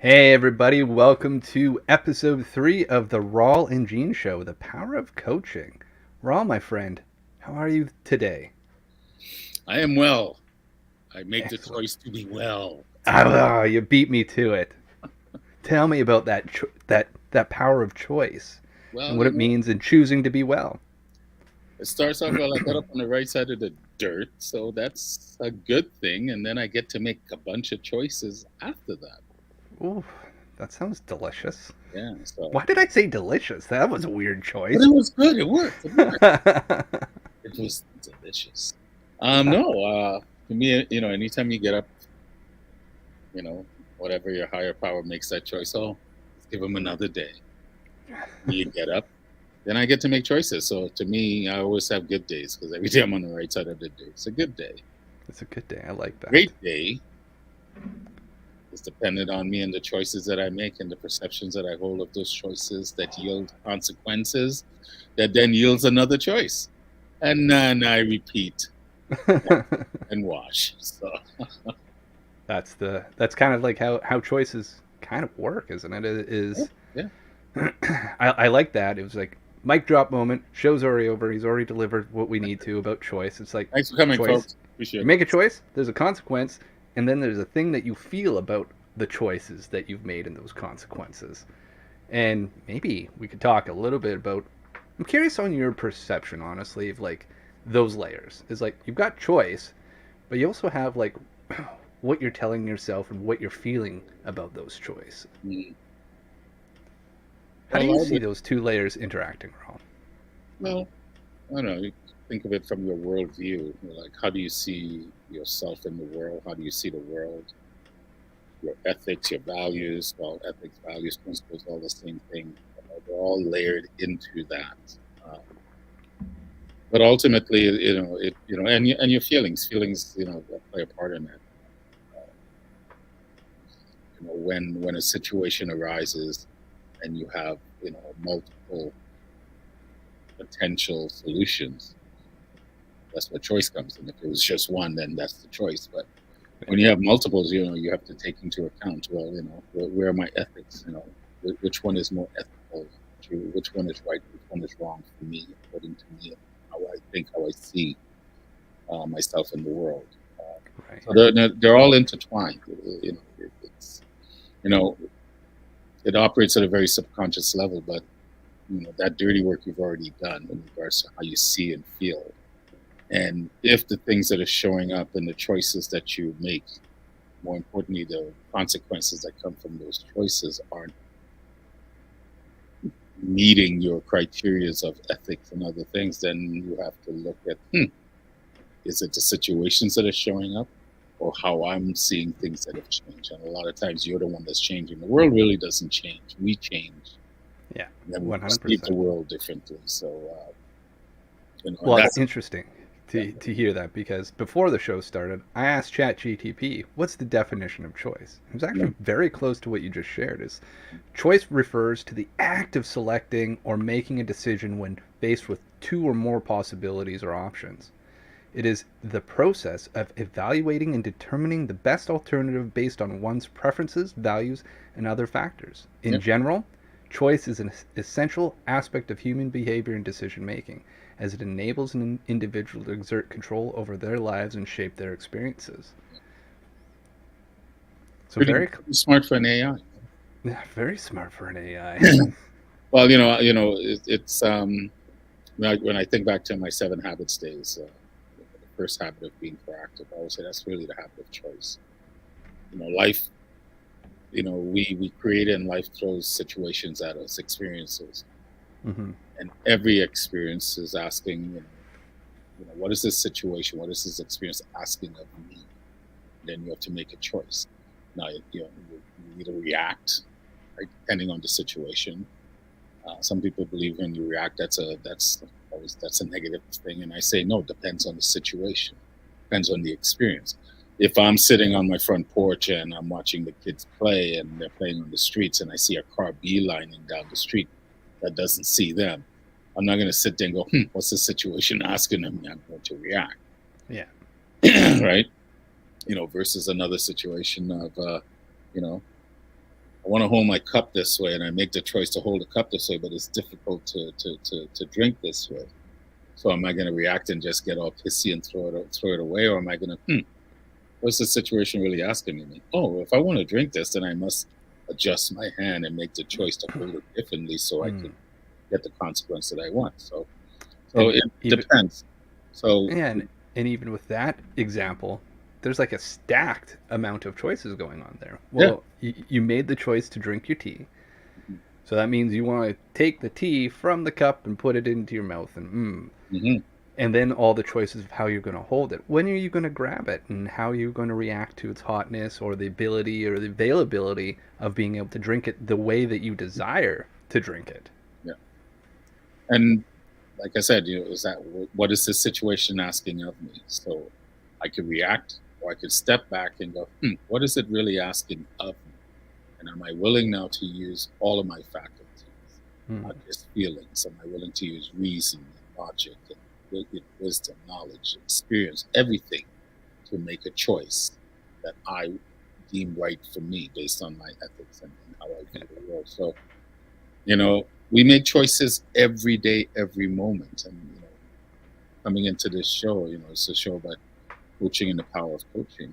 Hey everybody, welcome to episode 3 of the Rawle Gene Show, the power of coaching. Rawle, my friend, how are you today? I am well. I make the Excellent. choice to be well. Oh, you beat me to it. Tell me about that power of choice and Well, what it means in choosing to be well. it starts off well. I got up on the right side of the dirt, so that's a good thing. And then I get to make a bunch of choices after that. Ooh, that sounds delicious. Yeah, so. Why did I say delicious? That was a weird But choice. it was good. It worked. It worked. It was delicious. No, to me, anytime you get up, you know, whatever your higher power makes that choice, let's give them another day. You get up, then I get to make choices. So to me, I always have good days because every day I'm on the right side of the day. It's a good day. It's a good day. I like that. Great day is dependent on me and the choices that I make and the perceptions that I hold of those choices that yield consequences that then yields another choice. And then I repeat and wash. So that's kind of like how choices kind of work, isn't it? It yeah, is yeah. I like that. It was like mic drop moment. Show's already over. He's already delivered what we need to about choice. It's like Thanks for coming, choice. folks. You Appreciate it. make a choice. There's a consequence, and then there's a thing that you feel about the choices that you've made and those consequences. And maybe we could talk a little bit about. I'm curious on your perception, honestly, of like those layers. Is like you've got choice, but you also have like what you're telling yourself and what you're feeling about those choices. Mm. How do Well, you see those two layers interacting, Ron? well, I don't know. You think of it from your worldview. Like, how do you see yourself in the world? How do you see the world? Your ethics, your values, well, ethics, values, principles, all the same thing. They're all layered into that. Um, but ultimately, and your feelings, play a part in it. Uh, when a situation arises and you have, multiple potential solutions, that's where choice comes in. If it was just one, then that's the choice. But when you have multiples, you have to take into account, well, where are my ethics? Which one is more ethical? Which one is right? Which one is wrong for me, according to me, how I think, how I see myself in the world. Right. So they're all intertwined. It's you know it operates at a very subconscious level, but that dirty work you've already done in regards to how you see and feel. And if the things that are showing up and the choices that you make, more importantly, the consequences that come from those choices aren't meeting your criterias of ethics and other things, then you have to look at, is it the situations that are showing up or how I'm seeing things that have changed? And a lot of times you're the one that's changing. The world really doesn't change. We change. Yeah, And then we perceive the 100%. world differently. So, and Well, it's that's interesting yeah. to hear that because before the show started, I asked ChatGTP, what's the definition of choice? It was Yeah. actually very close to what you just shared. Is choice refers to the act of selecting or making a decision when faced with two or more possibilities or options. It is the process of evaluating and determining the best alternative based on one's preferences, values, and other factors. Yeah. In general, choice is an essential aspect of human behavior and decision making, as it enables an individual to exert control over their lives and shape their experiences. So Pretty smart for an AI. very smart for an AI. Well, it's when I think back to my 7 habits days, the first habit of being proactive, I would say that's really the habit of choice. Life, we create and life throws situations at us, experiences, Hmm. and every experience is asking, what is this situation? What is this experience asking of me? Then you have to make a choice. Now, you either react, right, depending on the situation. Some people believe when you react, that's a negative thing, and I say no. It depends on the situation, depends on the experience. If I'm sitting on my front porch and I'm watching the kids play and they're playing on the streets, and I see a car beelining down the street that doesn't see them, I'm not going to sit there and go, "What's the situation?" Asking them, I'm going to react, Yeah. right? Versus another situation of, you know, I want to hold my cup this way, and I make the choice to hold the cup this way, but it's difficult to drink this way. So am I going to react and just get all pissy and throw it away, or am I going to, what's the situation really asking me? Oh, if I want to drink this, then I must adjust my hand and make the choice to hold it differently so I can get the consequence that I want. So it depends. So and even with that example, there's like a stacked amount of choices going on there. Well, you made the choice to drink your tea. So that means you want to take the tea from the cup and put it into your mouth and and then all the choices of how you're going to hold it. When are you going to grab it, and how are you going to react to its hotness, or the ability or the availability of being able to drink it the way that you desire to drink it. Yeah. And like I said, is that what is this situation asking of me? So I could react, or I could step back and go, what is it really asking of me? And am I willing now to use all of my faculties, not just feelings? Am I willing to use reason and logic and wisdom, knowledge, experience, everything to make a choice that I deem right for me based on my ethics and how I view the world? So, we make choices every day, every moment. And, coming into this show, it's a show about coaching and the power of coaching.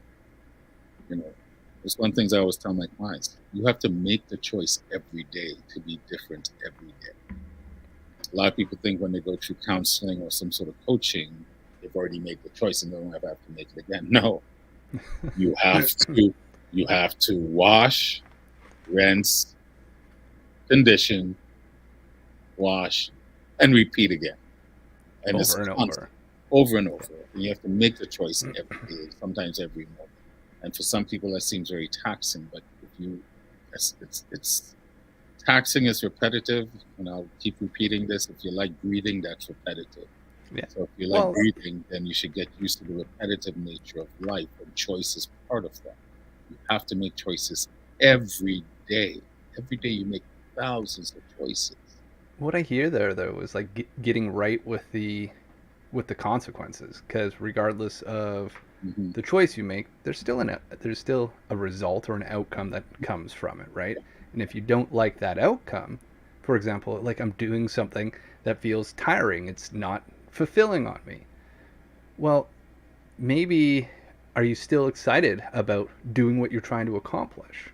It's one of the things I always tell my clients: you have to make the choice every day to be different every day. A lot of people think when they go through counseling or some sort of coaching, they've already made the choice and they don't have to make it again. No, you have to wash, rinse, condition, wash, and repeat again. And over and over. Over and over. And you have to make the choice every day, sometimes every moment. And for some people, that seems very taxing. But it's taxing is repetitive, and I'll keep repeating this. If you like breathing, that's repetitive. Yeah. So if you like breathing, then you should get used to the repetitive nature of life, and choice is part of that. You have to make choices every day. Every day you make thousands of choices. What I hear there, though, is like getting right with the consequences, because regardless of the choice you make, there's still a result or an outcome that comes from it, right? And if you don't like that outcome, for example, like I'm doing something that feels tiring, it's not fulfilling on me. Well, maybe are you still excited about doing what you're trying to accomplish?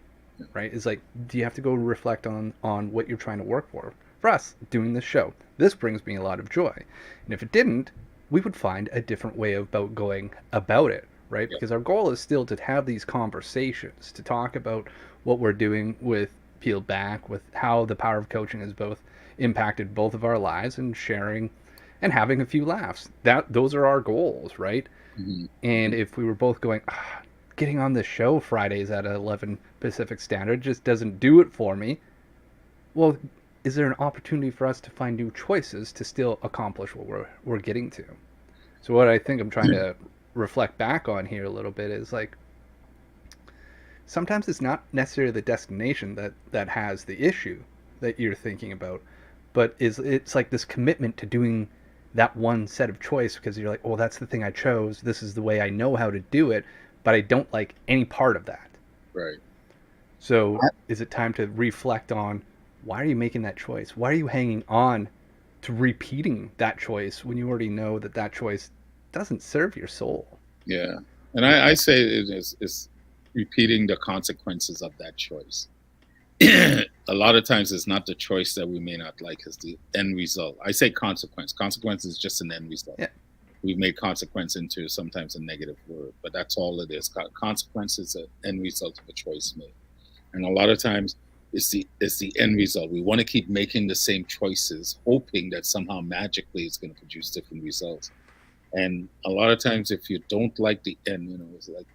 Right? It's like, do you have to go reflect on what you're trying to work for? For us, doing this show, this brings me a lot of joy. And if it didn't, we would find a different way about going about it, right? Because our goal is still to have these conversations, to talk about what we're doing with Peel Back, with how the power of coaching has both impacted both of our lives, and sharing and having a few laughs. Those are our goals, right? And if we were both going, getting on this show Fridays at 11 Pacific Standard just doesn't do it for me, well, is there an opportunity for us to find new choices to still accomplish what we're getting to? So what I think I'm trying to reflect back on here a little bit is like, sometimes it's not necessarily the destination that has the issue that you're thinking about, but it's like this commitment to doing that one set of choice, because you're like, oh, that's the thing I chose, this is the way I know how to do it, but I don't like any part of that. Right. So is it time to reflect on, why are you making that choice? Why are you hanging on to repeating that choice when you already know that choice doesn't serve your soul? Yeah. And I say it is repeating the consequences of that choice. A lot of times it's not the choice that we may not like, as the end result. I say consequence. Consequence is just an end result. Yeah. We've made consequence into sometimes a negative word, but that's all it is. Consequence is an end result of a choice made. And a lot of times it's the end result. We want to keep making the same choices, hoping that somehow magically it's going to produce different results. And a lot of times, if you don't like the end, it's like,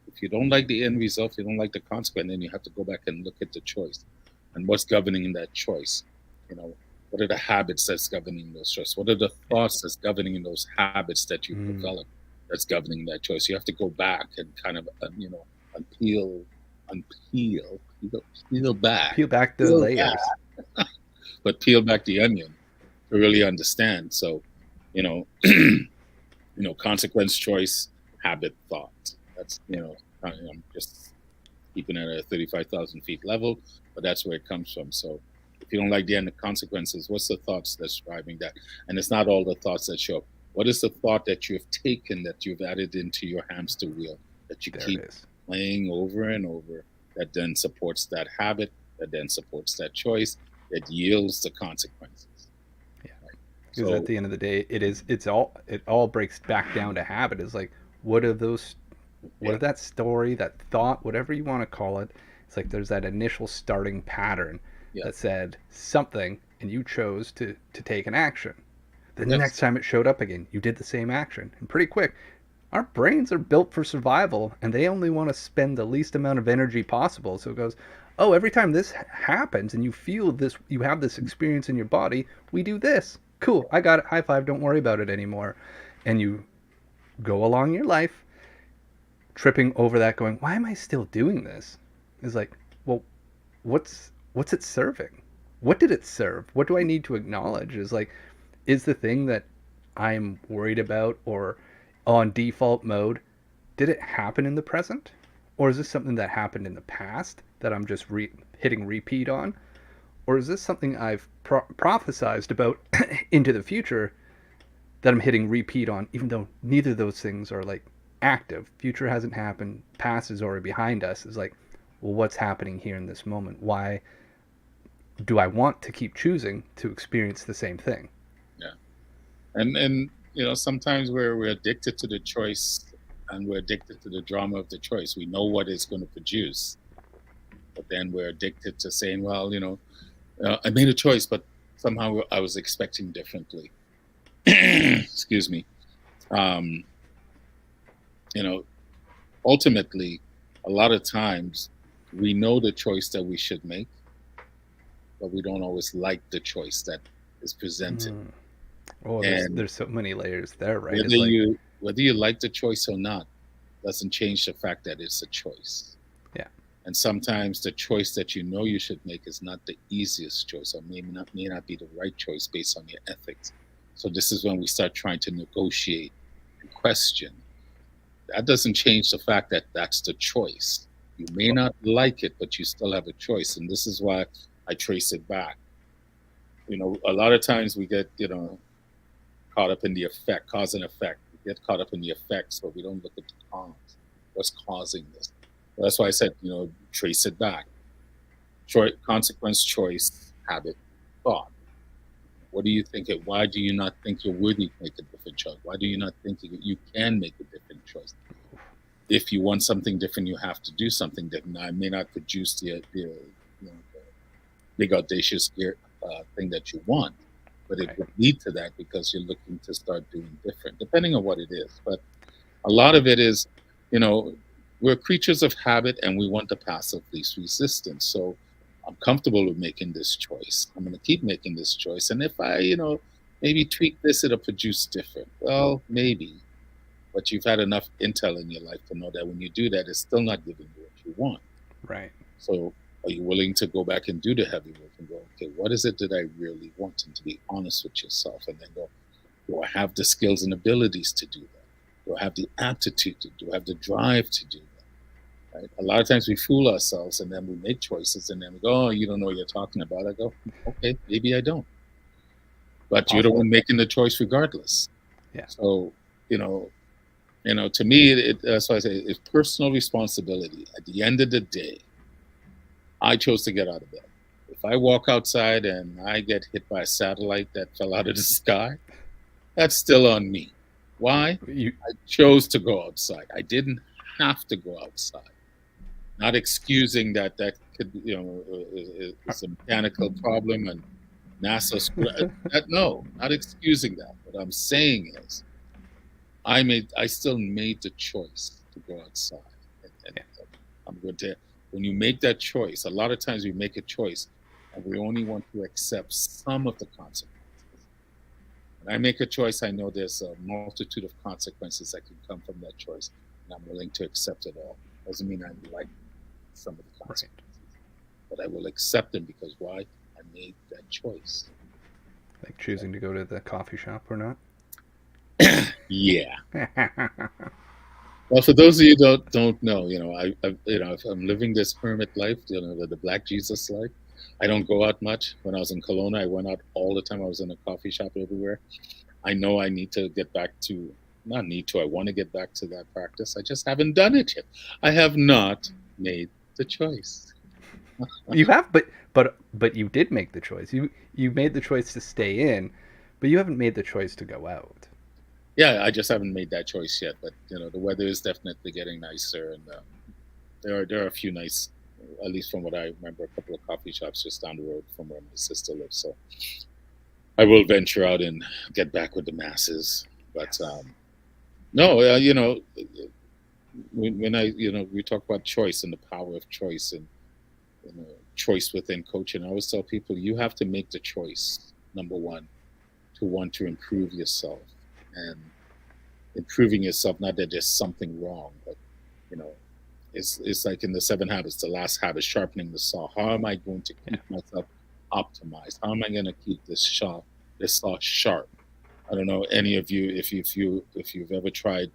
if you don't like the end result, if you don't like the consequence, then you have to go back and look at the choice and what's governing that choice. What are the habits that's governing those choices? What are the thoughts that's governing those habits that you develop that's governing that choice? You have to go back and kind of, peel back the layers, but peel back the onion to really understand. So, consequence, choice, habit, thought. That's I'm just keeping it at a 35,000 feet level, but that's where it comes from. So if you don't like the end of consequences, what's the thoughts that's driving that? And it's not all the thoughts that show up. What is the thought that you've taken, that you've added into your hamster wheel, that you There it keep is. playing over and over, that then supports that habit, that then supports that choice, that yields the consequences? Yeah. Right? Because at So, the end of the day, it all breaks back down to habit. Is like, what are those, what yeah, if that story, that thought, whatever you want to call it, it's like there's that initial starting pattern yeah, that said something and you chose to take an action. The yes, next time it showed up again, you did the same action. And pretty quick, our brains are built for survival and they only want to spend the least amount of energy possible. So it goes, oh, every time this happens and you feel this, you have this experience in your body, we do this. Cool, I got it. High five, don't worry about it anymore. And you go along your life tripping over that going, why am I still doing this? Is like, well, what's it serving? What did it serve? What do I need to acknowledge? Is like, is the thing that I'm worried about or on default mode, did it happen in the present? Or is this something that happened in the past that I'm just hitting repeat on? Or is this something I've prophesized about into the future that I'm hitting repeat on, even though neither of those things are like active? Future hasn't happened, past is already behind us. Is like, well, what's happening here in this moment? Why do I want to keep choosing to experience the same thing? yeah. And sometimes we're addicted to the choice, and we're addicted to the drama of the choice. We know what it's going to produce, but then we're addicted to saying, well, I made a choice, but somehow I was expecting differently. Excuse me. Um, you know, Ultimately, a lot of times we know the choice that we should make, but we don't always like the choice that is presented. Mm. Oh, there's And there's so many layers there, right? whether It's like, you whether you like the choice or not doesn't change the fact that it's a choice. yeah, And sometimes the choice that you know you should make is not the easiest choice, or may not be the right choice based on your ethics. So this is when we start trying to negotiate and question. That doesn't change the fact that that's the choice. You may well, not like it, but you still have a choice. And this is why I trace it back. A lot of times we get, caught up in the effect, cause and effect. We get caught up in the effects, but we don't look at the cause. What's causing this? Well, that's why I said, trace it back. Consequence, choice, habit, thought. What do you think? Why do you not think you're worthy to make a different choice? Why do you not think you can make a different choice? If you want something different, you have to do something different. Now, I may not produce the big audacious thing that you want, but it right. would lead to that because you're looking to start doing different, depending on what it is. But a lot of it is, you know, we're creatures of habit and we want the path of least resistance. So I'm comfortable with making this choice. I'm going to keep making this choice. And if I, maybe tweak this, it'll produce different. Well, maybe, but you've had enough intel in your life to know that when you do that, it's still not giving you what you want. Right. So are you willing to go back and do the heavy work and go, okay, what is it that I really want? And to be honest with yourself and then go, do I have the skills and abilities to do that? Do I have the aptitude to do? I have the drive to do that? Right? A lot of times we fool ourselves and then we make choices and then we go, oh, you don't know what you're talking about. I go, okay, maybe I don't. But you're the Possible. one making the choice regardless. Yeah. So, you know, to me, that's why I say it's personal responsibility. At the end of the day, I chose to get out of bed. If I walk outside and I get hit by a satellite that fell out of the sky, that's still on me. Why? You. I chose to go outside. I didn't have to go outside. Not excusing that could, is a mechanical problem and NASA no, not excusing that. What I'm saying is I still made the choice to go outside. And Yeah. I'm going to, when you make that choice, a lot of times we make a choice and we only want to accept some of the consequences. When I make a choice, I know there's a multitude of consequences that can come from that choice, and I'm willing to accept it all. Doesn't mean I like some of the Right. consequences, but I will accept them because why? I made that choice. Like choosing to go to the coffee shop or not. Yeah. Well, for those of you don't know, if I'm living this hermit life, the Black Jesus life. I don't go out much. When I was in Kelowna, I went out all the time. I was in a coffee shop everywhere. I know I need to get back to, not need to, I want to get back to that practice. I just haven't done it yet. I have not made the choice. You have, but you did make the choice. You made the choice to stay in, but you haven't made the choice to go out. Yeah, I just haven't made that choice yet. But the weather is definitely getting nicer, and there are a few nice, at least from what I remember, a couple of coffee shops just down the road from where my sister lives. So I will venture out and get back with the masses. But no, when we talk about choice and the power of choice and choice within coaching, I always tell people you have to make the choice, number one, to want to improve yourself. And improving yourself, not that there's something wrong, but you know, it's like in the 7 habits, the last habit, sharpening the saw. How am I going to keep myself optimized? How am I going to keep this saw sharp? I don't know any of you if you've ever tried,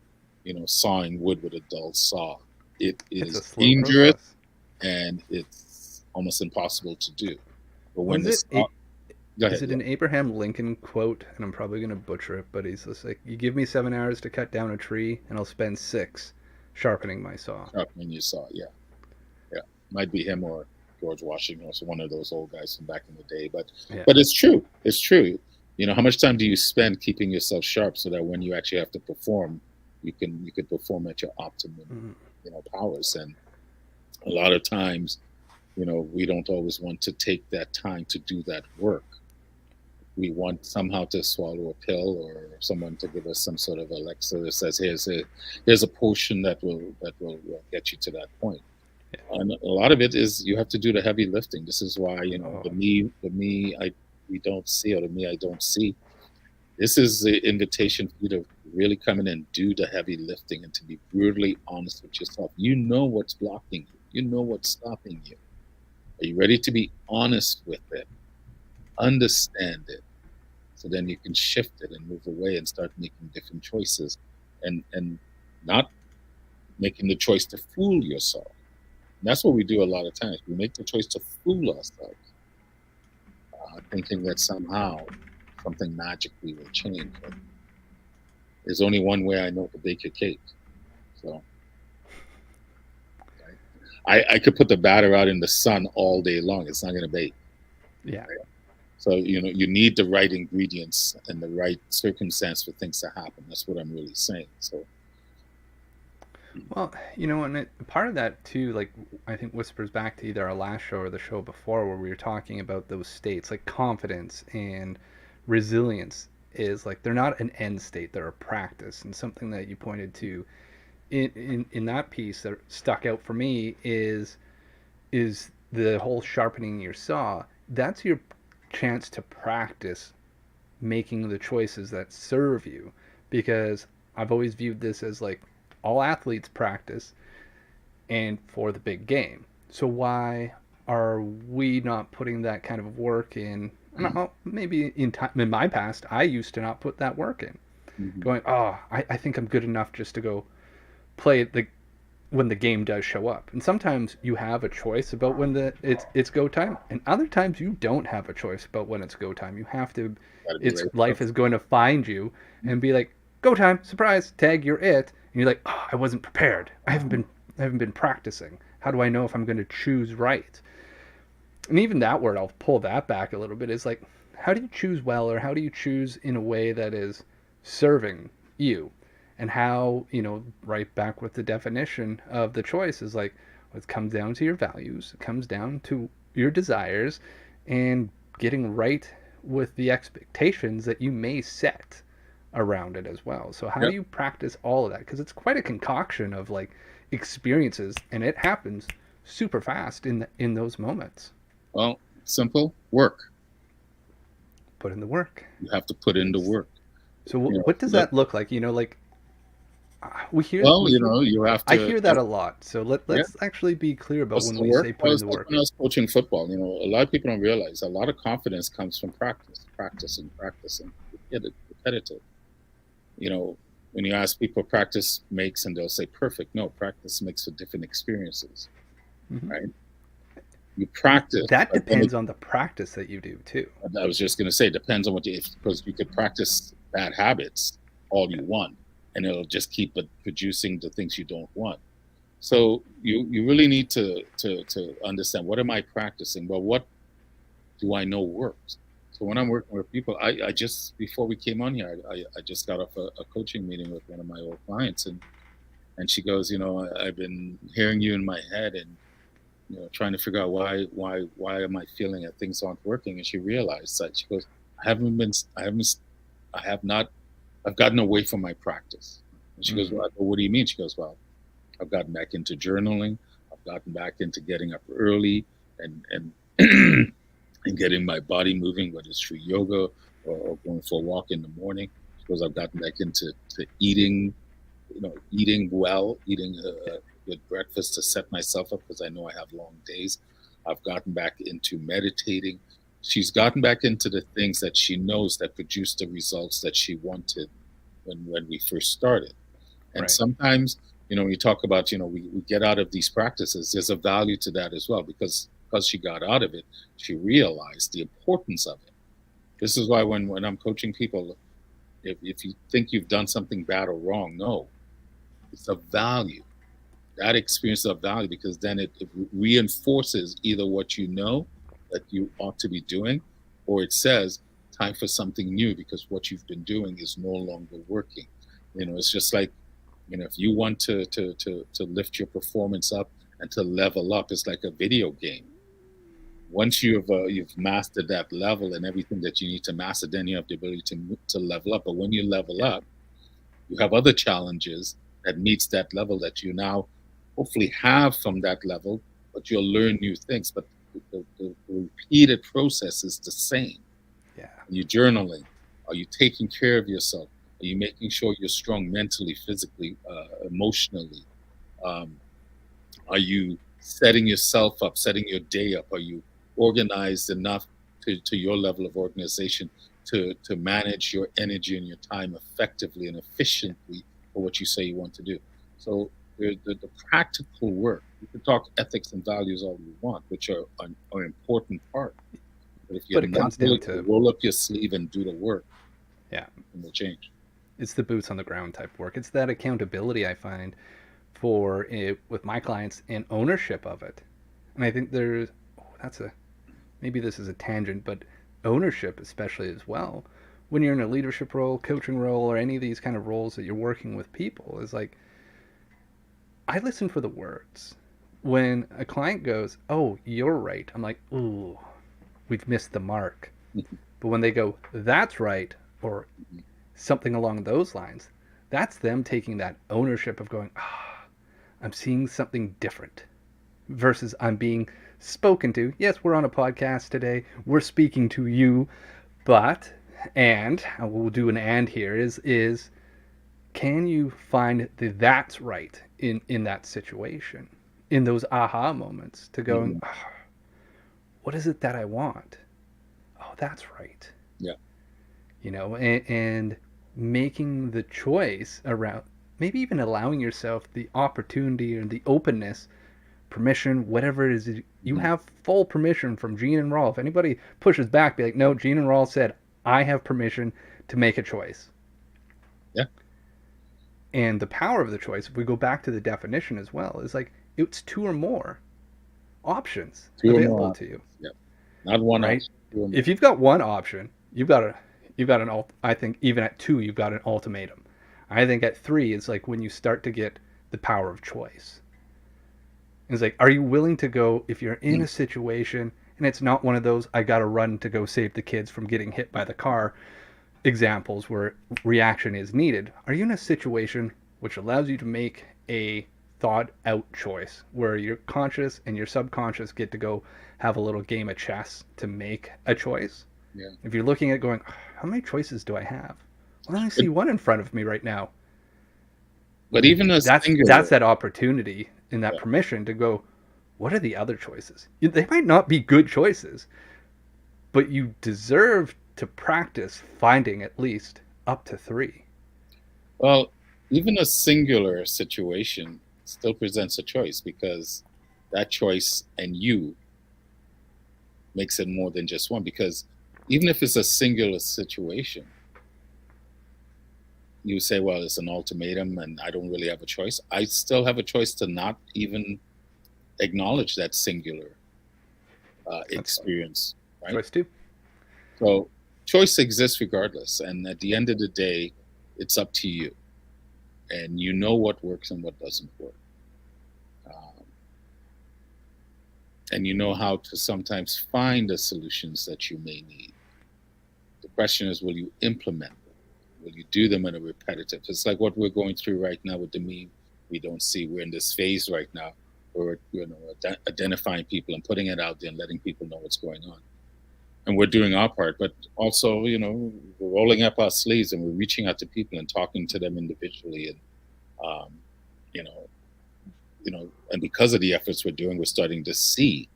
sawing wood with a dull saw. It It's a is slow dangerous process. and it's almost impossible to do. But when Was the it? saw, go Is ahead, it yeah. an Abraham Lincoln quote? And I'm probably going to butcher it, but he's just like, "You give me 7 hours to cut down a tree, and I'll spend 6 sharpening my saw." Sharpening your saw, yeah. Yeah, might be him or George Washington, or one of those old guys from back in the day. But Yeah. but it's true. It's true. How much time do you spend keeping yourself sharp so that when you actually have to perform, you can perform at your optimum, Mhm. powers. And a lot of times, we don't always want to take that time to do that work. We want somehow to swallow a pill or someone to give us some sort of Alexa that says, here's a potion that will get you to that point. Yeah. And a lot of it is you have to do the heavy lifting. This is why Oh, we don't see, or the me I don't see. This is the invitation for you to really come in and do the heavy lifting and to be brutally honest with yourself. You know what's blocking you. You know what's stopping you. Are you ready to be honest with it? Understand it, so then you can shift it and move away and start making different choices, and not making the choice to fool yourself. And that's what we do a lot of times. We make the choice to fool ourselves, thinking that somehow something magically will change. But there's only one way I know to bake a cake. So I could put the batter out in the sun all day long. It's not going to bake. yeah. So you need the right ingredients and the right circumstance for things to happen. That's what I'm really saying. So Well, and part of that too, like I think whispers back to either our last show or the show before, where we were talking about those states, like confidence and resilience, is like they're not an end state; they're a practice. And something that you pointed to in that piece that stuck out for me is the whole sharpening your saw. That's your chance to practice making the choices that serve you, because I've always viewed this as like all athletes practice and for the big game. So why are we not putting that kind of work in? And maybe in time, in my past, I used to not put that work in. mhm. Going, oh, I think I'm good enough just to go play when the game does show up. And sometimes you have a choice about when it's go time, and other times you don't have a choice about when it's go time. You have to. Gotta be It's ready. life is going to find you and be like, go time, surprise, tag, you're it. And you're like, oh, I wasn't prepared. I haven't been practicing. How do I know if I'm going to choose right? And even that word, I'll pull that back a little bit. Is like, how do you choose well, or how do you choose in a way that is serving you? And how, right back with the definition of the choice is like, it comes down to your values, it comes down to your desires, and getting right with the expectations that you may set around it as well. So how do Yep. you practice all of that? Because it's quite a concoction of like experiences, and it happens super fast in those moments. Well, simple work. Put in the work. You have to put in the work. So You know, what does let, that look like? Like we hear well, we hear you have I to. hear that a lot. So Yeah. let's actually be clear about What's when the we work? say put Well, in it's the like work. when I was coaching football. A lot of people don't realize a lot of confidence comes from practice, practicing, repetitive. You know, when you ask people practice makes, and they'll say perfect. No, practice makes for different experiences, Hmm. right? You practice, That but then depends on the practice that you do too. I was just going to say, it depends on what you, because you could practice bad habits all you want, and it'll just keep producing the things you don't want. So you really need to understand, what am I practicing? Well, what do I know works? So when I'm working with people, I just, before we came on here, I just got off a coaching meeting with one of my old clients, and she goes, I've been hearing you in my head, and trying to figure out why am I feeling that things aren't working. And she realized that, she goes, I have not, I've gotten away from my practice. And she goes, Mm, well, I go, what do you mean? She goes, well, I've gotten back into journaling. I've gotten back into getting up early and and getting my body moving, whether it's through yoga or going for a walk in the morning. She goes, I've gotten back into eating, eating well, eating a good breakfast to set myself up, because I know I have long days. I've gotten back into meditating. She's gotten back into the things that she knows that produce the results that she wanted when we first started. And right. sometimes, when you talk about, we get out of these practices, there's a value to that as well, because she got out of it, she realized the importance of it. This is why when I'm coaching people, if you think you've done something bad or wrong, no, it's a value. That experience of value, because then it reinforces either what you know that you ought to be doing, or it says time for something new, because what you've been doing is no longer working. It's just like, if you want to lift your performance up and to level up, it's like a video game. Once you've mastered that level and everything that you need to master, then you have the ability to level up. But when you level Yeah. up, you have other challenges that meets that level that you now hopefully have from that level, but you'll learn new things. But the repeated process is the same. Yeah. Are you journaling? Are you taking care of yourself? Are you making sure you're strong mentally, physically, emotionally? Um, are you setting yourself up, setting your day up? Are you organized enough to your level of organization to manage your energy and your time effectively and efficiently for what you say you want to do? So the practical work, you can talk ethics and values all you want, which are an important part. But if you're But it not comes down willing to to, roll up your sleeve and do the work, yeah, it will change. it's the boots on the ground type work. It's that accountability I find for it with my clients and ownership of it. And I think there's, oh, that's a, maybe this is a tangent, but ownership especially as well. When you're in a leadership role, coaching role, or any of these kind of roles that you're working with people, is like, I listen for the words. When a client goes, "Oh, you're right," I'm like, "Ooh, we've missed the mark." But when they go, "That's right," or something along those lines, that's them taking that ownership of going, "Ah, I'm seeing something different," versus I'm being spoken to. Yes, we're on a podcast today. We're speaking to you, but and we'll do an and here is can you find the that's right in that situation, in those aha moments to going, Mhm. oh, what is it that I want? Oh, that's right. Yeah. And making the choice around, maybe even allowing yourself the opportunity and the openness, permission, whatever it is. You Mhm. have full permission from Gene and Rawle. If anybody pushes back, be like, no, Gene and Rawle said I have permission to make a choice. Yeah. And the power of the choice, if we go back to the definition as well, is like it's two or more options Two or more available to you, options. Yeah. Not one right? option. Two or more. If you've got one option, you've got an I think even at two, you've got an ultimatum. I think at three, it's like when you start to get the power of choice. It's like, are you willing to go if you're in a situation and it's not one of those I gotta run to go save the kids from getting hit by the car examples where reaction is needed? Are you in a situation which allows you to make a thought out choice where your conscious and your subconscious get to go have a little game of chess to make a choice? Yeah. If you're looking at going, how many choices do I have? Well, I only But, see one in front of me right now. but even a That's singular, that opportunity and that yeah. permission to go, what are the other choices? They might not be good choices, but you deserve to practice finding at least up to three. Well, even a singular situation still presents a choice, because that choice and you makes it more than just one. Because even if it's a singular situation, you say, well, it's an ultimatum and I don't really have a choice. I still have a choice to not even acknowledge that singular That's experience, right? choice two. So choice exists regardless. And at the end of the day, it's up to you. And you know what works and what doesn't work. Um, and you know how to sometimes find the solutions that you may need. The question is, will you implement them? Will you do them in a repetitive? It's like what we're going through right now with the meme we don't see. We're in this phase right now where we're identifying people and putting it out there and letting people know what's going on. And we're doing our part, but also, we're rolling up our sleeves and we're reaching out to people and talking to them individually. And, um, you know, and because of the efforts we're doing, we're starting to see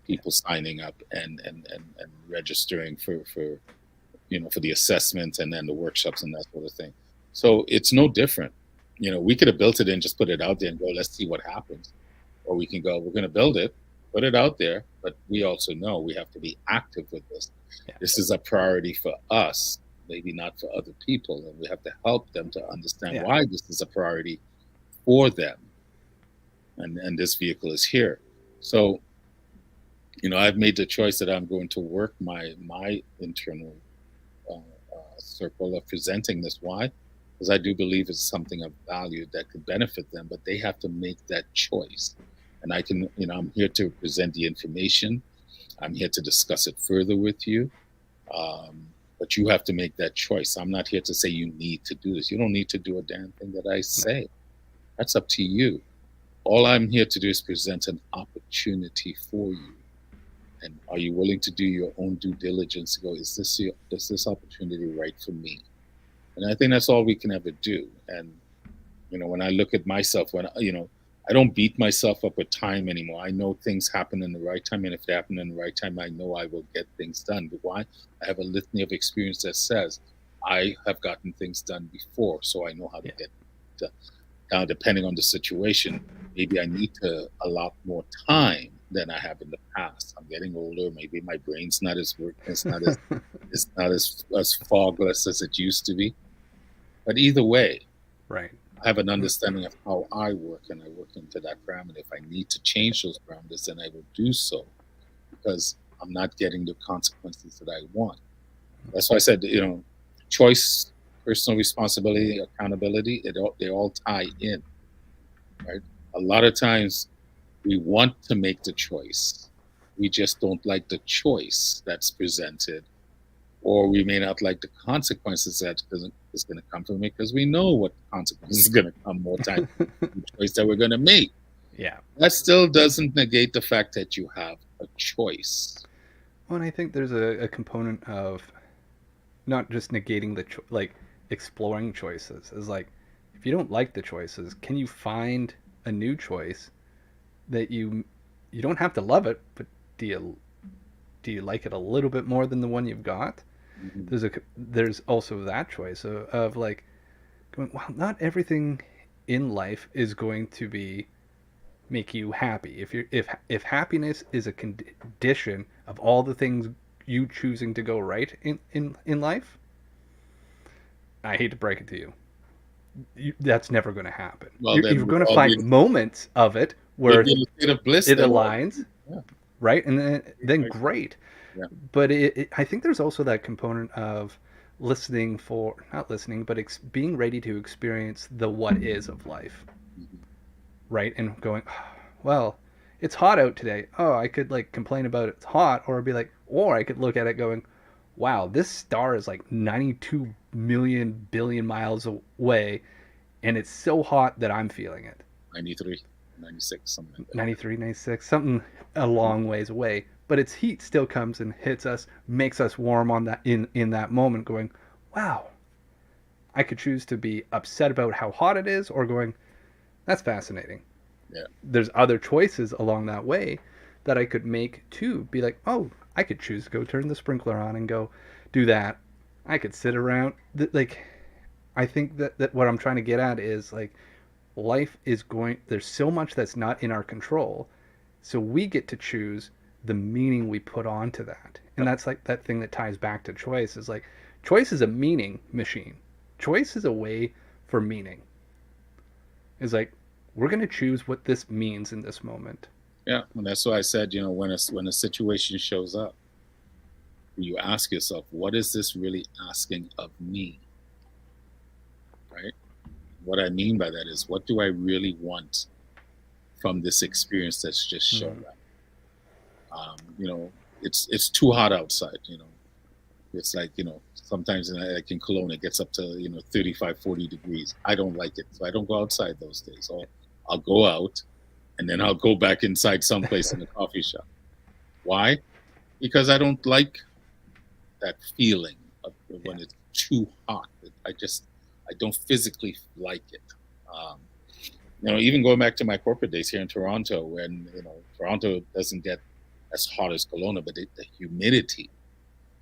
people signing up and registering for the assessments and then the workshops and that sort of thing. So it's no different. We could have built it and just put it out there and go, let's see what happens. Or we can go, we're going to build it, put it out there, but we also know we have to be active with this. Yeah. This is a priority for us, maybe not for other people. And we have to help them to understand why this is a priority for them. And this vehicle is here. So, I've made the choice that I'm going to work my internal circle of presenting this. Why? Because I do believe it's something of value that could benefit them, but they have to make that choice. And I can, I'm here to present the information. I'm here to discuss it further with you. But you have to make that choice. I'm not here to say you need to do this. You don't need to do a damn thing that I say. That's up to you. All I'm here to do is present an opportunity for you. And are you willing to do your own due diligence to go, is this opportunity right for me? And I think that's all we can ever do. And, when I look at myself, I don't beat myself up with time anymore. I know things happen in the right time. And if they happen in the right time, I know I will get things done. But why? I have a litany of experience that says I have gotten things done before, so I know how to get done. Now, depending on the situation, maybe I need to allot more time than I have in the past. I'm getting older. Maybe my brain's not as working. It's not as fogless as it used to be. But either way, right. I have an understanding of how I work, and I work into that parameter. If I need to change those parameters, then I will do so, because I'm not getting the consequences that I want. That's why I said, choice, personal responsibility, accountability, they all tie in, right? A lot of times we want to make the choice. We just don't like the choice that's presented, or we may not like the consequences that is going to come from it, because we know what consequences is going to come more time the choice that we're going to make. Yeah. That still doesn't negate the fact that you have a choice. Well, and I think there's a component of not just negating like exploring choices. Is like, if you don't like the choices, can you find a new choice that you don't have to love it, but do you like it a little bit more than the one you've got? Mm-hmm. There's also that choice of like going, well, not everything in life is going to be make you happy. If happiness is a condition of all the things you choosing to go right in life, I hate to break it to you, that's never going to happen. Well, you're going to find moments of it where it aligns, right? And then great. Yeah. But I think there's also that component of not listening, but being ready to experience the what is of life, right? And going, well, it's hot out today. Oh, I could like complain about it's hot, or be like, or I could look at it going, wow, this star is like 92 million billion miles away, and it's so hot that I'm feeling it. 93, 96, something like that. 93, 96, something a long ways away. But its heat still comes and hits us, makes us warm on that in that moment, going, wow, I could choose to be upset about how hot it is, or going, that's fascinating. Yeah. There's other choices along that way that I could make to be like, oh, I could choose to go turn the sprinkler on and go do that. I could sit around, like, I think that what I'm trying to get at is like life is going, there's so much that's not in our control. So we get to choose the meaning we put onto that. And that's like that thing that ties back to choice is like choice is a meaning machine. Choice is a way for meaning. Is like we're going to choose what this means in this moment. Yeah, and that's why I said, when a situation shows up, you ask yourself, what is this really asking of me? Right? What I mean by that is, what do I really want from this experience that's just shown Hmm. up? It's too hot outside. It's like, sometimes like in Cologne, it gets up to, 35, 40 degrees. I don't like it. So I don't go outside those days. So I'll go out and then I'll go back inside someplace in a coffee shop. Why? Because I don't like that feeling of Yeah. when it's too hot. I don't physically like it. Um, Even going back to my corporate days here in Toronto, when, Toronto doesn't get as hot as Kelowna, but the humidity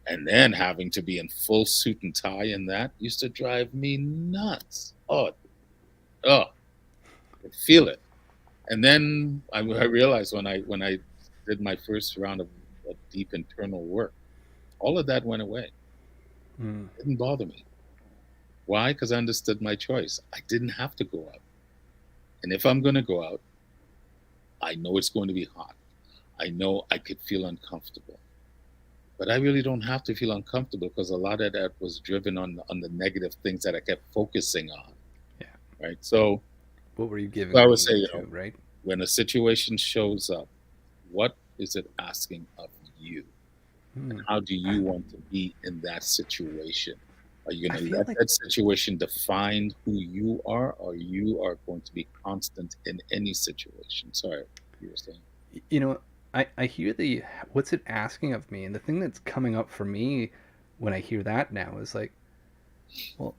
and then having to be in full suit and tie and that used to drive me nuts. Oh, I could feel it. And then I realized when I did my first round of deep internal work, all of that went away. Hmm. It didn't bother me. Why? Because I understood my choice. I didn't have to go out. And if I'm going to go out, I know it's going to be hot. I know I could feel uncomfortable. But I really don't have to feel uncomfortable because a lot of that was driven on the negative things that I kept focusing on. Yeah. Right. So What were you I giving would say, meaning to, right? when a situation shows up, what is it asking of you? And Hmm. how do I, you want to be in that situation? Are you I going to feel let like that situation define who you are, or you are going to be constant in any situation? Sorry, you were saying. you know, I hear the what's it asking of me, and the thing that's coming up for me when I hear that now is like, well,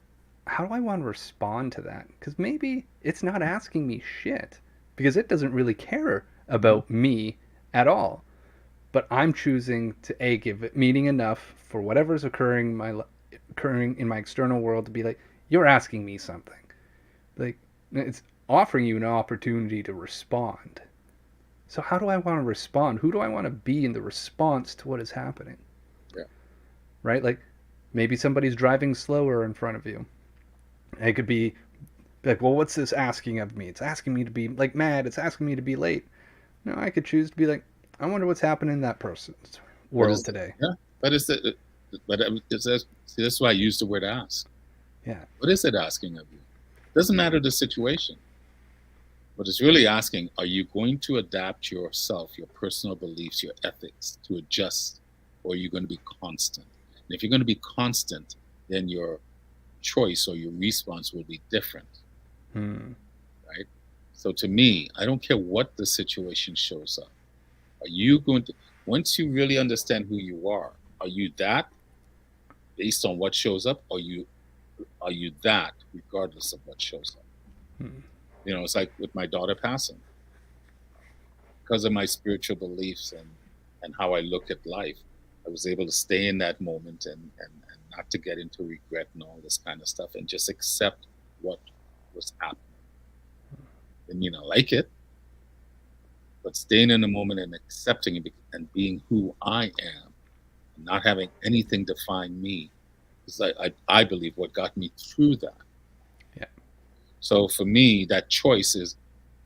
how do I want to respond to that? Because maybe it's not asking me shit because it doesn't really care Mhm. about me at all. But I'm choosing to a give it meaning enough for whatever's occurring in my external world to be like, you're asking me something. Like it's offering you an opportunity to respond. So how do I want to respond? Who do I want to be in the response to what is happening? Yeah. Right? Like maybe somebody's driving slower in front of you. It could be like, well, what's this asking of me? It's asking me to be like mad. It's asking me to be late. No, I could choose to be like, I wonder what's happening in that person's What world is today. Yeah. But is it? But see, that's why I use the word ask. Yeah. What is it asking of you? Doesn't matter the situation. But it's really asking, are you going to adapt yourself, your personal beliefs, your ethics to adjust, or are you going to be constant? And if you're going to be constant, then your choice or your response will be different, Hmm. right? So to me, I don't care what the situation shows up. Are you going to, once you really understand who you are you that based on what shows up, or are you that regardless of what shows up? Hmm. It's like with my daughter passing. Because of my spiritual beliefs and how I look at life, I was able to stay in that moment and not to get into regret and all this kind of stuff and just accept what was happening. I mean, I like it, but staying in the moment and accepting it and being who I am, and not having anything define me, is I believe what got me through that. Yeah. So for me, that choice is,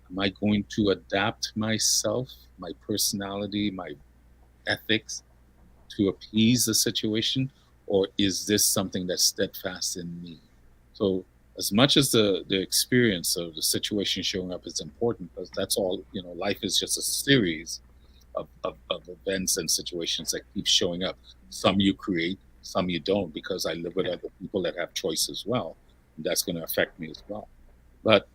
am I going to adapt myself, my personality, my ethics to appease the situation, or is this something that's steadfast in me? So, as much as the experience of the situation showing up is important, because that's all, life is just a series of events and situations that keep showing up. Some you create, some you don't, because I live with Yeah. other people that have choice as well. And that's going to affect me as well. But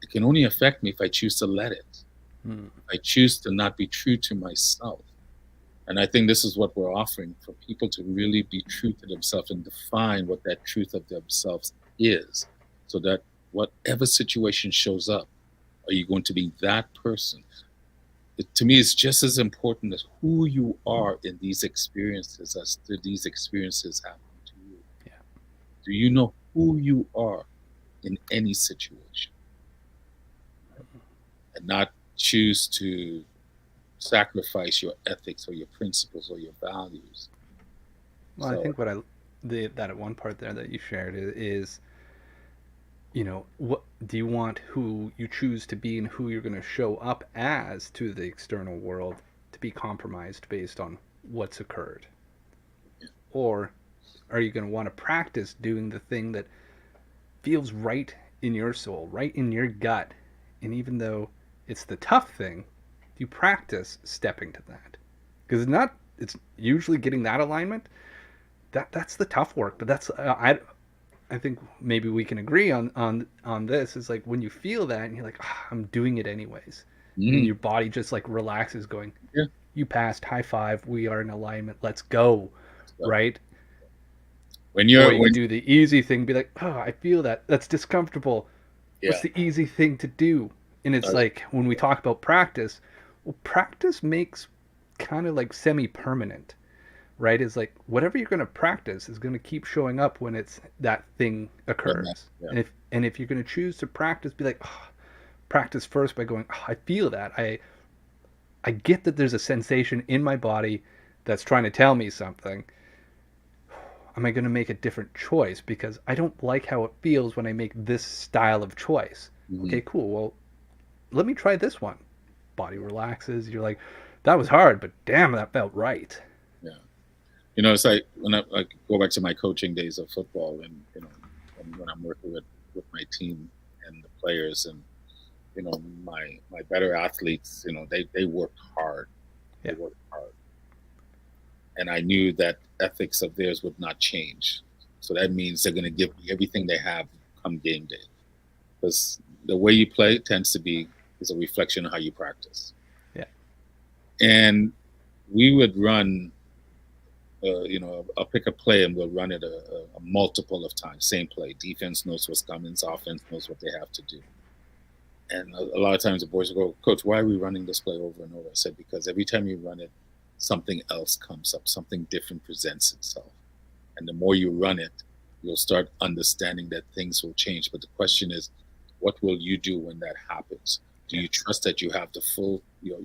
it can only affect me if I choose to let it. Hmm. If I choose to not be true to myself. And I think this is what we're offering for people to really be true to themselves and define what that truth of themselves is. So that whatever situation shows up, are you going to be that person? To me, it's just as important as who you are in these experiences as to these experiences happen to you. Yeah. Do you know who you are in any situation, and not choose to sacrifice your ethics or your principles or your values. Well, I So think that one part there that you shared is, what do you want who you choose to be and who you're going to show up as to the external world to be compromised based on what's occurred? Or are you going to want to practice doing the thing that feels right in your soul, right in your gut? And even though it's the tough thing, you practice stepping to that. Because it's usually getting that alignment. That's the tough work, but I think maybe we can agree on this is like when you feel that and you're like, I'm doing it anyways, and mm, your body just like relaxes, going, yeah, you passed, high five, we are in alignment, let's go, so right? when Or you're you when can do the easy thing, be like, I feel that's discomfortable. What's yeah, the easy thing to do? And it's that's- like when we talk about practice, well, practice makes kind of like semi-permanent, right? Is like whatever you're going to practice is going to keep showing up when it's that thing when that, occurs. yeah, And if you're going to choose to practice, be like, practice first by going, I feel that. I get that there's a sensation in my body that's trying to tell me something. Am I going to make a different choice because I don't like how it feels when I make this style of choice? mhm, Okay, cool. Well, let me try this one. Body relaxes. You're like, that was hard, but damn, that felt right. yeah. It's like when I go back to my coaching days of football, and when I'm working with my team and the players, and my better athletes, they worked hard. They Yeah, worked hard, and I knew that ethics of theirs would not change. So that means they're going to give me everything they have come game day, because the way you play tends to be is a reflection of how you practice. yeah, And we would run, I'll pick a play and we'll run it a multiple of times. Same play. Defense knows what's coming. Offense knows what they have to do. And a lot of times the boys will go, Coach, why are we running this play over and over? I said, because every time you run it, something else comes up, something different presents itself. And the more you run it, you'll start understanding that things will change. But the question is, what will you do when that happens? Do yeah. you trust that you have the full, your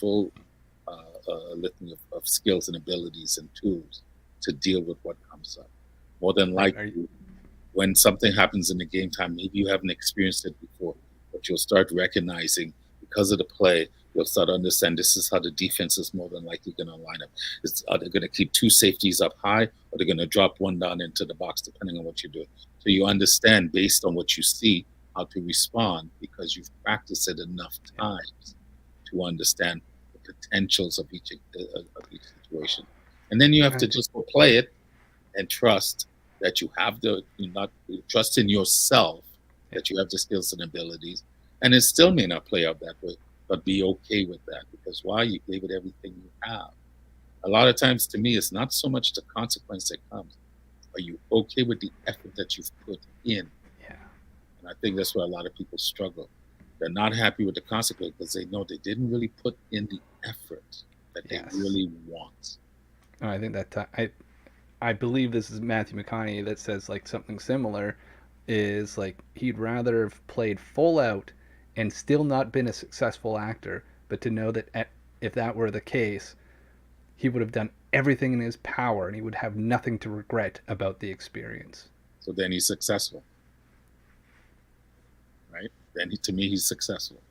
full litany of skills and abilities and tools to deal with what comes up? More than Right. Are you, likely, when something happens in the game time, maybe you haven't experienced it before, but you'll start recognizing because of the play, you'll start to understand this is how the defense is more than likely going to line up. Are they going to keep two safeties up high, or they're going to drop one down into the box, depending on what you're doing? So you understand based on what you see how to respond because you've practiced it enough yeah. times to understand the potentials of each situation. And then you have I to think, just go play it and trust that you have not trust in yourself yeah, that you have the skills and abilities, and it still may not play out that way, but be okay with that because why you gave it everything you have. A lot of times, to me, it's not so much the consequence that comes. Are you okay with the effort that you've put in? yeah. And I think that's where a lot of people struggle. They're not happy with the consequence because they know they didn't really put in the effort that they Yes. really want. I think I believe this is Matthew McConaughey that says like something similar is like he'd rather have played full out and still not been a successful actor, but to know that if that were the case, he would have done everything in his power and he would have nothing to regret about the experience. So then he's successful, right? Then to me, he's successful.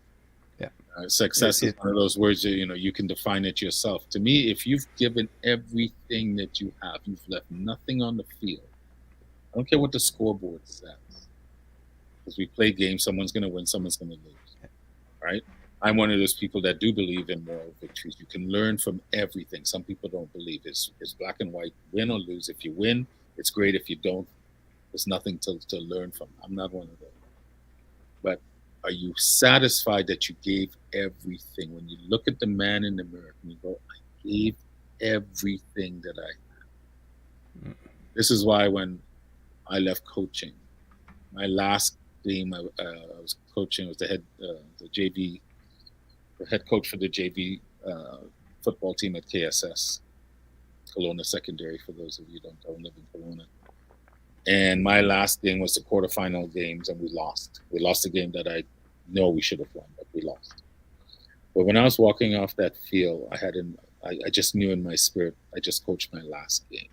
Yeah. Success is It one of those words that you can define it yourself. To me, if you've given everything that you have, you've left nothing on the field. I don't care what the scoreboard says, because we play games. Someone's going to win, someone's going to lose, right? I'm one of those people that do believe in moral victories. You can learn from everything. Some people don't believe it's black and white, win or lose. If you win, it's great. If you don't, there's nothing to learn from. I'm not one of those. But are you satisfied that you gave everything? When you look at the man in the mirror and you go, I gave everything that I mm, This is why when I left coaching, my last game I was coaching was the JV, the head coach for the JV football team at KSS, Kelowna Secondary, for those of you who don't live in Kelowna. And my last game was the quarterfinal games, and we lost. We lost a game that I know we should have won, but we lost. But when I was walking off that field, I just knew in my spirit, I just coached my last game.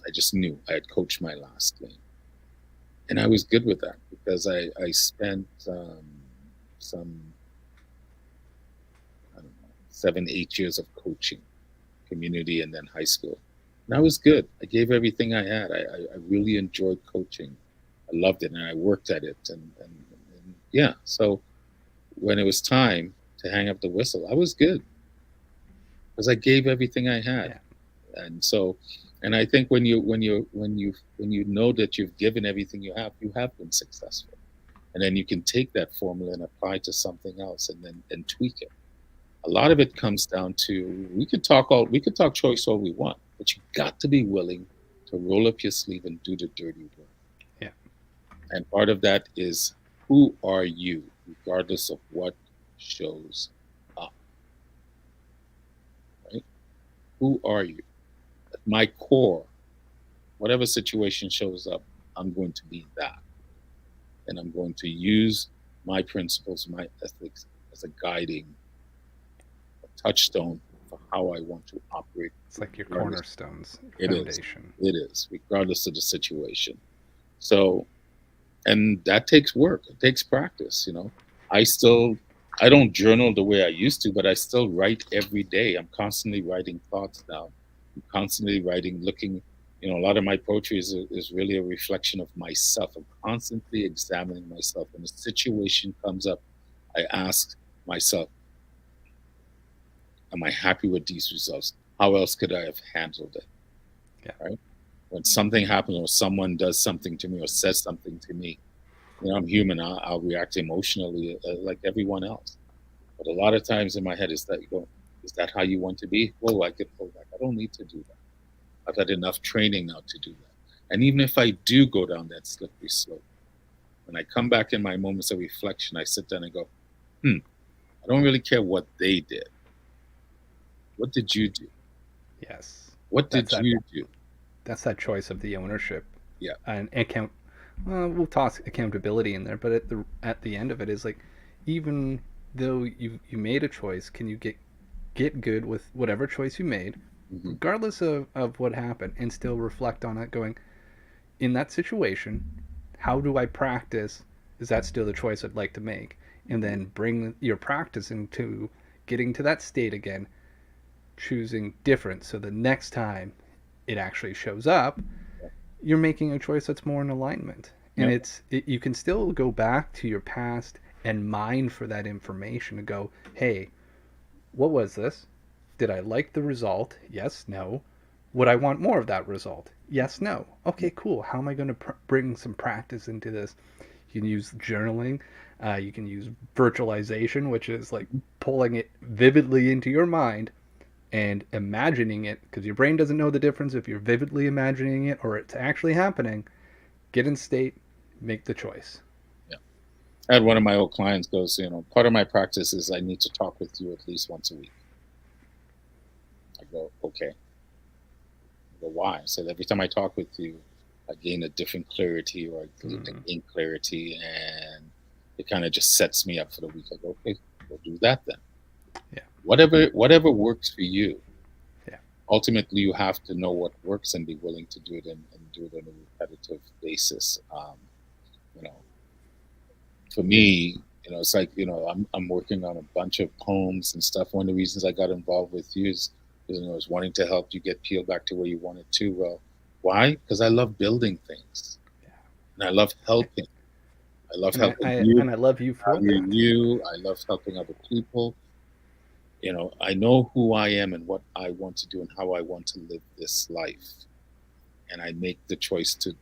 I just knew I had coached my last game. And I was good with that because I spent some, I don't know, 7, 8 years of coaching, community, and then high school. And I was good. I gave everything I had. I really enjoyed coaching. I loved it, and I worked at it. And yeah, so when it was time to hang up the whistle, I was good because I gave everything I had. Yeah. And so, and I think when you know that you've given everything you have been successful, and then you can take that formula and apply it to something else, and then and tweak it. A lot of it comes down to we could talk choice all we want, but you got to be willing to roll up your sleeve and do the dirty work. Yeah. And part of that is, who are you, regardless of what shows up, right? Who are you? At my core, whatever situation shows up, I'm going to be that. And I'm going to use my principles, my ethics as a guiding a touchstone for how I want to operate. It's like your cornerstones, It is. foundation. It is, regardless of the situation. So, and that takes work. It takes practice. I don't journal the way I used to, but I still write every day. I'm constantly writing thoughts down. I'm constantly writing, looking. A lot of my poetry is really a reflection of myself. I'm constantly examining myself. When a situation comes up, I ask myself, am I happy with these results? How else could I have handled it? Yeah. Right? When something happens or someone does something to me or says something to me, I'm human. I'll react emotionally like everyone else. But a lot of times in my head is that how you want to be? Whoa, I could pull back. I don't need to do that. I've had enough training now to do that. And even if I do go down that slippery slope, when I come back in my moments of reflection, I sit down and go, I don't really care what they did. What did you do? Yes. What did you do? That's that choice of the ownership. Yeah. And account. We'll toss accountability in there, but at the end of it is like, even though you made a choice, can you get good with whatever choice you made, regardless of what happened, and still reflect on it, going, in that situation, how do I practice? Is that still the choice I'd like to make? And then bring your practice into getting to that state again, choosing different. So the next time it actually shows up, you're making a choice that's more in alignment. And you can still go back to your past and mine for that information to go, hey, what was this? Did I like the result? Yes, no. Would I want more of that result? Yes, no. Okay, cool. How am I going to bring some practice into this? You can use journaling. You can use virtualization, which is like pulling it vividly into your mind and imagining it, because your brain doesn't know the difference if you're vividly imagining it or it's actually happening. Get in state, make the choice. Yeah. I had one of my old clients goes, part of my practice is I need to talk with you at least once a week. I go, okay. I go, why? I said, every time I talk with you, I gain a different clarity, or I gain clarity, and it kind of just sets me up for the week. I go, okay, we'll do that then. Yeah. Whatever works for you. Yeah. Ultimately, you have to know what works and be willing to do it and do it on a repetitive basis. For me, it's like, I'm working on a bunch of poems and stuff. One of the reasons I got involved with you is, I was wanting to help you get peeled back to where you wanted to. Well, why? Because I love building things, and I love helping. I love helping you, and I love you for that. I love helping other people. I know who I am and what I want to do and how I want to live this life, and I make the choice to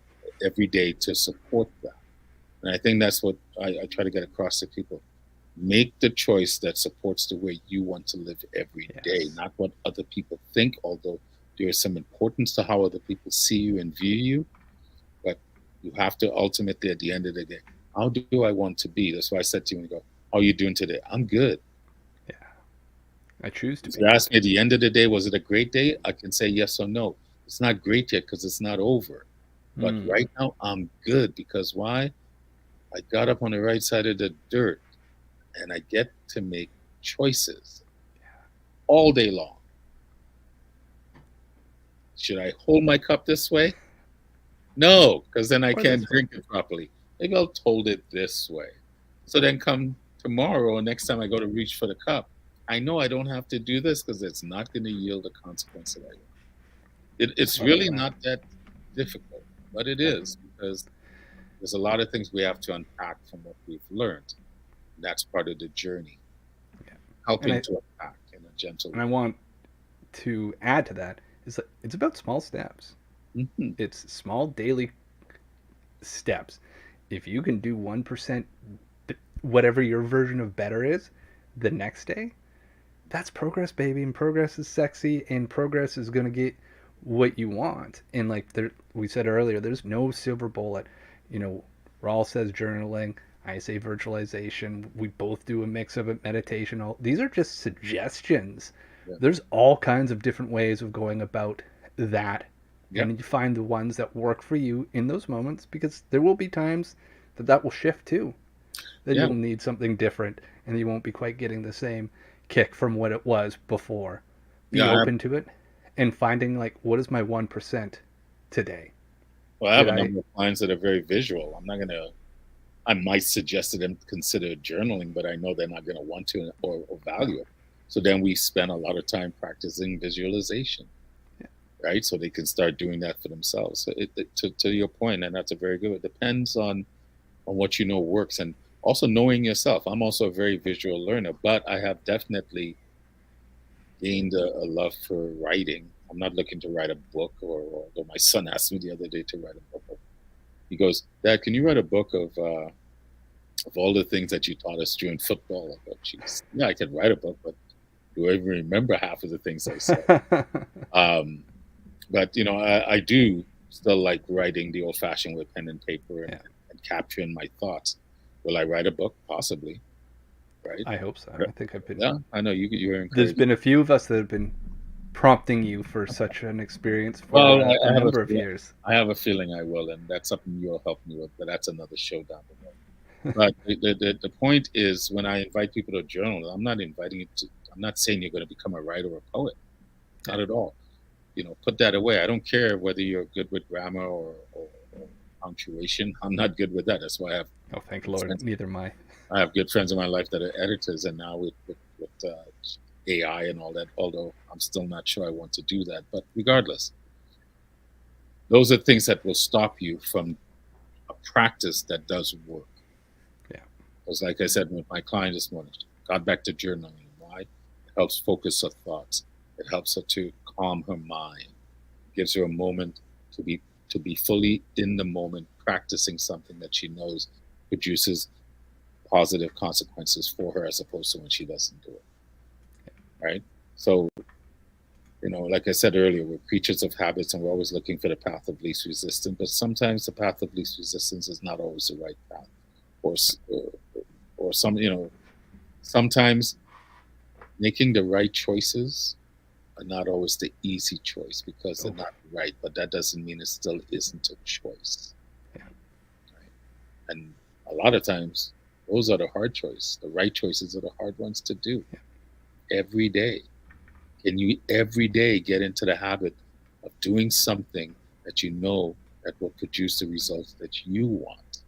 every day to support that. And I think that's what I try to get across to people. Make the choice that supports the way you want to live every day, not what other people think, although there is some importance to how other people see you and view you. But you have to ultimately, at the end of the day, how do I want to be? That's why I said to you, when you go, how are you doing today? I'm good. Yeah. I choose to be. If you ask me at the end of the day, was it a great day? I can say yes or no. It's not great yet because it's not over. But Mm. right now I'm good because why? I got up on the right side of the dirt and I get to make choices all day long. Should I hold my cup this way? No, because then I Or can't this way. drink it properly. Maybe I'll hold it this way. So then come tomorrow, next time I go to reach for the cup, I know I don't have to do this because it's not going to yield the consequence that I want. It's Love really that. not that difficult, but it Yeah. is because there's a lot of things we have to unpack from what we've learned. That's part of the journey, Yeah. And helping I to unpack in a gentle and I way. want to add to that is that it's about small steps. Hmm. It's small daily steps. If you can do 1% whatever your version of better is the next day, that's progress, baby. And progress is sexy, and progress is going to get what you want. And like there, we said earlier, there's no silver bullet. You know, Rawle says journaling. I say virtualization. We both do a mix of it, meditation. All these are just suggestions. Yeah. There's all kinds of different ways of going about that, Yeah. and you find the ones that work for you in those moments, because there will be times that that will shift too. Then Yeah. you'll need something different, and you won't be quite getting the same kick from what it was before. Be Yeah. open to it and finding like, what is my 1% today? Well, I have Did a I? number of clients that are very visual. I'm not going to I might suggest to them consider journaling, but I know they're not going to want to or No. value it. So then we spend a lot of time practicing visualization, Yeah. right? So they can start doing that for themselves. So to your point, and that's a very good. It depends on what you know works, and also knowing yourself. I'm also a very visual learner, but I have definitely gained a love for writing. I'm not looking to write a book, or although my son asked me the other day to write a book. He goes, Dad, can you write a book of all the things that you taught us during football? I go, geez, yeah, I could write a book, but do I even remember half of the things I said? Um, but I do still like writing the old-fashioned with pen and paper Yeah. and capturing my thoughts. Will I write a book? Possibly, right? I hope so. I think I've been. Yeah, I know you're There's encouraged. been a few of us that have been prompting you for such an experience for Well, a I have a number of years. I have a feeling I will, and that's something you'll help me with. But that's another show down the road. But the point is, when I invite people to journal, I'm not inviting you to. I'm not saying you're going to become a writer or a poet. Yeah. Not at all. Put that away. I don't care whether you're good with grammar or punctuation. I'm not good with that. That's why Oh, thank good Lord, friends. neither am I. I have good friends in my life that are editors, and now with AI and all that. Although I'm still not sure I want to do that. But regardless, those are things that will stop you from a practice that does work. Yeah. Because, like I said with my client this morning, got back to journaling. Why? It helps focus her thoughts. It helps her to calm her mind. It gives her a moment to be fully in the moment, practicing something that she knows produces positive consequences for her, as opposed to when she doesn't do it. Right? So, like I said earlier, we're creatures of habits, and we're always looking for the path of least resistance. But sometimes the path of least resistance is not always the right path, or sometimes making the right choices are not always the easy choice because they're Oh, not right, but that doesn't mean it still isn't a choice. yeah. Right? And a lot of times, those are the hard choices. The right choices are the hard ones to do Yeah. every day. Can you every day get into the habit of doing something that you know that will produce the results that you want?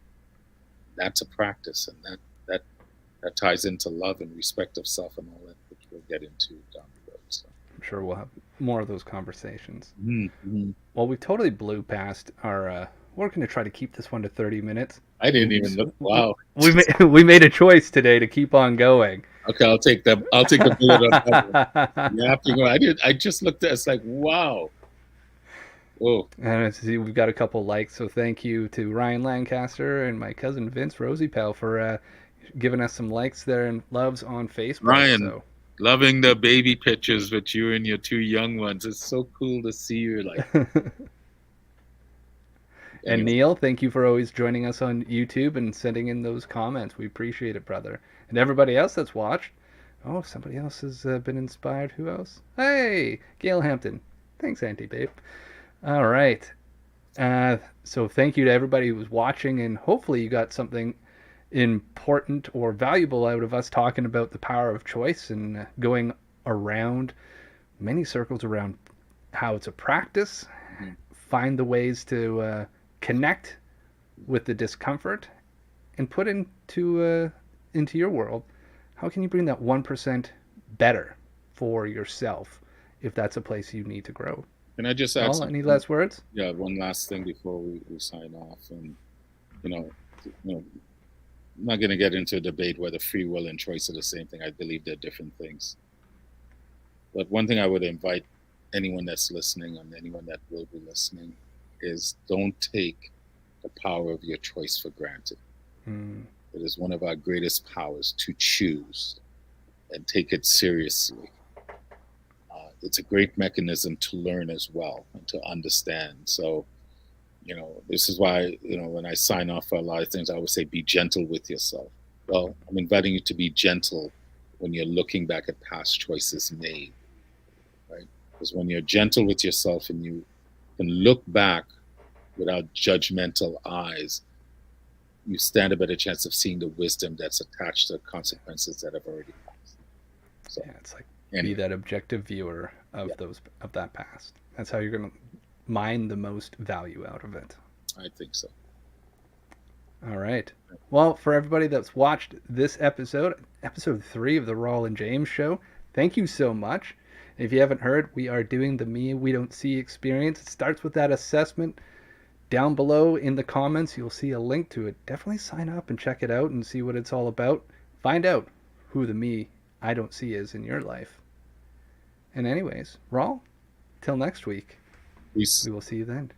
That's a practice, and that ties into love and respect of self and all that, which we'll get into down the road. So. I'm sure we'll have more of those conversations. Mm-hmm. Well, we totally blew past our. We're going to try to keep this one to 30 minutes. I didn't even look. Wow. We made a choice today to keep on going. Okay, I'll take the bullet on that one. You have to go. I did. I just looked at. It's like wow. Whoa. And I see we've got a couple likes, so thank you to Ryan Lancaster and my cousin Vince Rosie Pal for giving us some likes there and loves on Facebook. Ryan, So, loving the baby pictures with you and your two young ones. It's so cool to see you. Like and anyway. Neil, thank you for always joining us on YouTube and sending in those comments. We appreciate it, brother. And everybody else that's watched. Oh, somebody else has been inspired. Who else? Hey, Gail Hampton. Thanks, Auntie Babe. All right. So thank you to everybody who was watching, and hopefully you got something important or valuable out of us talking about the power of choice and going around many circles around how it's a practice, Mhm. find the ways to connect with the discomfort, and put into your world. How can you bring that 1% better for yourself if that's a place you need to grow? Can I just add Well, any something? last words? Yeah, one last thing before we sign off. And you know, I'm not going to get into a debate whether free will and choice are the same thing. I believe they're different things. But one thing I would invite anyone that's listening and anyone that will be listening is don't take the power of your choice for granted. Mm, It is one of our greatest powers to choose and take it seriously. It's a great mechanism to learn as well and to understand. So, this is why, when I sign off for a lot of things, I always say, be gentle with yourself. Well, I'm inviting you to be gentle when you're looking back at past choices made, right? Because when you're gentle with yourself and you can look back without judgmental eyes, you stand a better chance of seeing the wisdom that's attached to consequences that have already passed. So, yeah, it's like be anyway, that objective viewer yeah, of that past. That's how you're gonna mine the most value out of it. I think so. All right. Well, for everybody that's watched this episode, episode 3 of the Rawle James Show, thank you so much. If you haven't heard, we are doing the Me We Don't See experience. It starts with that assessment. Down below in the comments, you'll see a link to it. Definitely sign up and check it out and see what it's all about. Find out who the me I don't see is in your life. And anyways, Rawl, till next week. Peace. We will see you then.